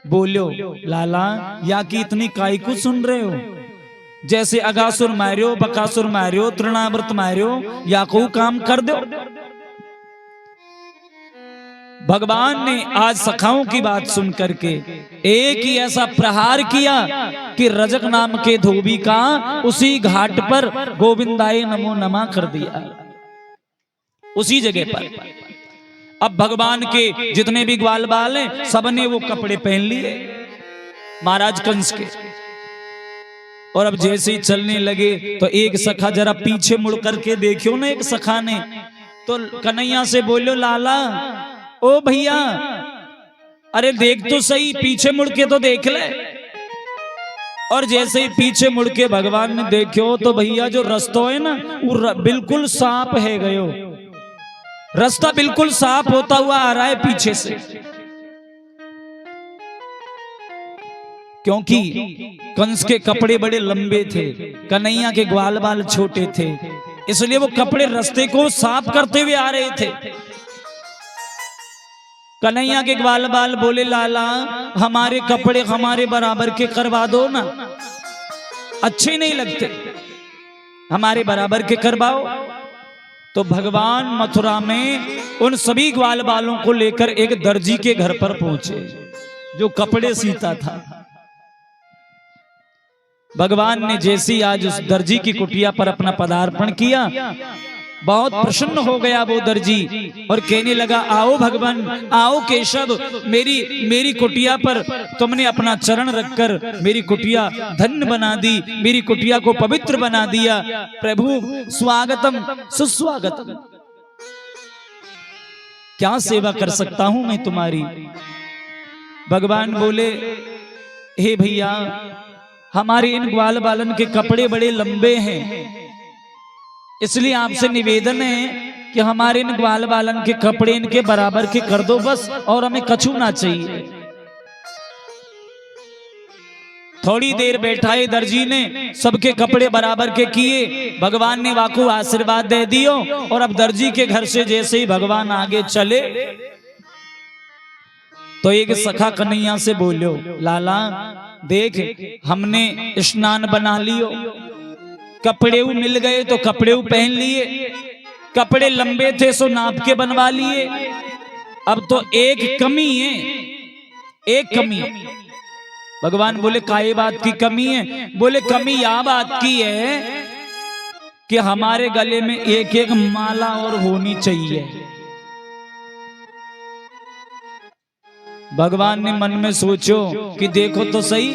बोलो लाला या की इतनी काय को सुन रहे हो? जैसे Aghasur Mario, Bakasur Mario, Trinavarta Mario, या को काम कर दो। भगवान ने आज सखाओं की बात सुन करके एक ही ऐसा प्रहार किया कि रजक नाम के धोबी का उसी घाट पर गोविंदाय नमो नमः कर दिया, उसी जगह पर। अब भगवान के जितने भी ग्वाल बाल हैं सबने वो कपड़े पहन लिए महाराज कंस के, और अब जैसे ही चलने लगे तो एक सखा जरा पीछे मुड़ करके देखियो ना, एक सखा ने तो कन्हैया से बोलो लाला ओ भैया अरे देख तो सही, पीछे मुड़ के तो देख ले। और जैसे ही पीछे मुड़ के भगवान ने देखो तो भैया जो रास्ता है ना वो बिल्कुल साफ है गयो, रास्ता बिल्कुल साफ होता हुआ आ रहा है पीछे से, क्योंकि कंस के कपड़े बड़े लंबे थे, कन्हैया के ग्वाल बाल छोटे थे, इसलिए वो कपड़े रास्ते को साफ करते हुए आ रहे थे। कन्हैया के ग्वाल बाल बोले लाला हमारे कपड़े हमारे बराबर के करवा दो ना, अच्छे नहीं लगते, हमारे बराबर के करवाओ। तो भगवान मथुरा में उन सभी ग्वाल बालों को लेकर एक दर्जी के घर पर पहुंचे जो कपड़े सीता था। भगवान ने जैसे ही आज उस दर्जी की कुटिया पर अपना पदार्पण किया, बहुत प्रसन्न हो गया वो दर्जी और कहने लगा आओ भगवान, आओ केशव, मेरी कुटिया पर तुमने अपना चरण रखकर मेरी कुटिया धन्य बना दी, मेरी कुटिया को पवित्र बना दिया। प्रभु स्वागतम सुस्वागतम, क्या सेवा कर सकता हूं मैं तुम्हारी? भगवान बोले हे भैया हमारे इन ग्वाल बालन के कपड़े बड़े लंबे हैं, इसलिए आपसे निवेदन है कि हमारे इन ग्वाल बालन के कपड़े इनके बराबर के कर दो बस, और हमें कछु ना चाहिए। थोड़ी देर बैठाए दर्जी ने, सबके कपड़े बराबर के किए, भगवान ने वाकू आशीर्वाद दे दियो। और अब दर्जी के घर से जैसे ही भगवान आगे चले तो एक सखा कन्हैया से बोलो, लाला देख हमने स्नान बना लियो, कपड़े मिल गए तो कपड़े पहन लिए, कपड़े लंबे थे सो नाप के बनवा लिए, अब तो एक कमी है, एक कमी। भगवान बोले काहे बात की कमी है? बोले कमी यह बात की है कि हमारे गले में एक एक माला और होनी चाहिए। भगवान ने मन में सोचो कि देखो तो सही,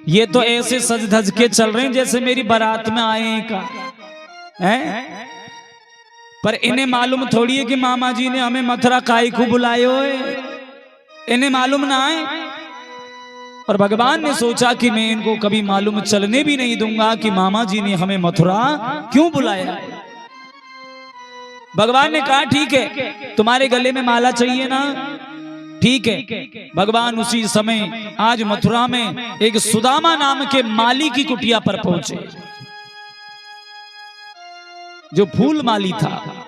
ये तो ऐसे सज धज के चल रहे हैं जैसे मेरी बारात में आए हैं का है? पर इन्हें मालूम थोड़ी है कि मामा जी ने हमें मथुरा काहे को बुलाए हुए, इन्हें मालूम ना है। और भगवान ने सोचा कि मैं इनको कभी मालूम चलने भी नहीं दूंगा कि मामा जी ने हमें मथुरा क्यों बुलाया। भगवान ने कहा ठीक है, तुम्हारे गले में माला चाहिए ना, ठीक है। भगवान उसी समय आज मथुरा में एक सुदामा नाम के माली की कुटिया पर पहुंचे, जो फूल माली था।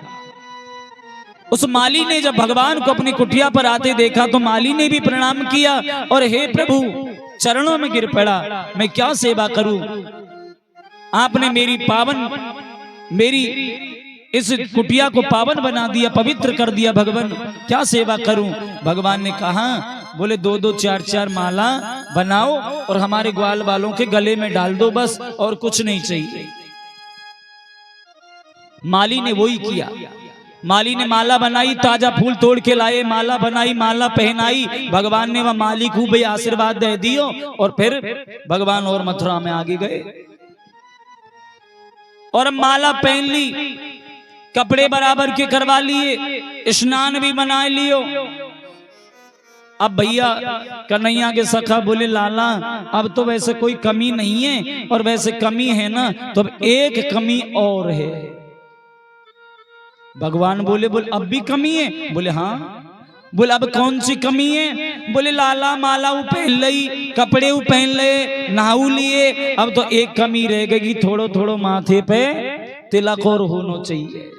उस माली ने जब भगवान को अपनी कुटिया पर आते देखा तो माली ने भी प्रणाम किया और हे प्रभु चरणों में गिर पड़ा, मैं क्या सेवा करूं, आपने मेरी इस कुटिया को पावन बना दिया, पवित्र कर दिया, भगवान क्या सेवा करूं। भगवान ने कहा, बोले दो दो चार चार माला बनाओ और हमारे ग्वाल वालों के गले में डाल दो बस, और कुछ नहीं चाहिए। माली ने वही किया, माली ने माला बनाई, ताजा फूल तोड़ के लाए, माला बनाई, माला पहनाई। भगवान ने वह माली को भी आशीर्वाद दे दियो और फिर भगवान और मथुरा में आगे गए और माला पहन ली, कपड़े बराबर के करवा लिए, स्नान भी बना लियो। अब भैया कन्हैया के सखा बोले लाला अब तो वैसे कोई कमी नहीं है, और वैसे कमी है ना तो अब एक कमी और है। भगवान बोले अब भी कमी है? बोले हाँ। बोले अब कौन सी कमी है? बोले लाला माला पहन लई, कपड़े पहन ले, नहाऊ लिए, अब तो एक कमी रह गई, थोड़ो थोड़ो माथे पे तिलक और होना चाहिए।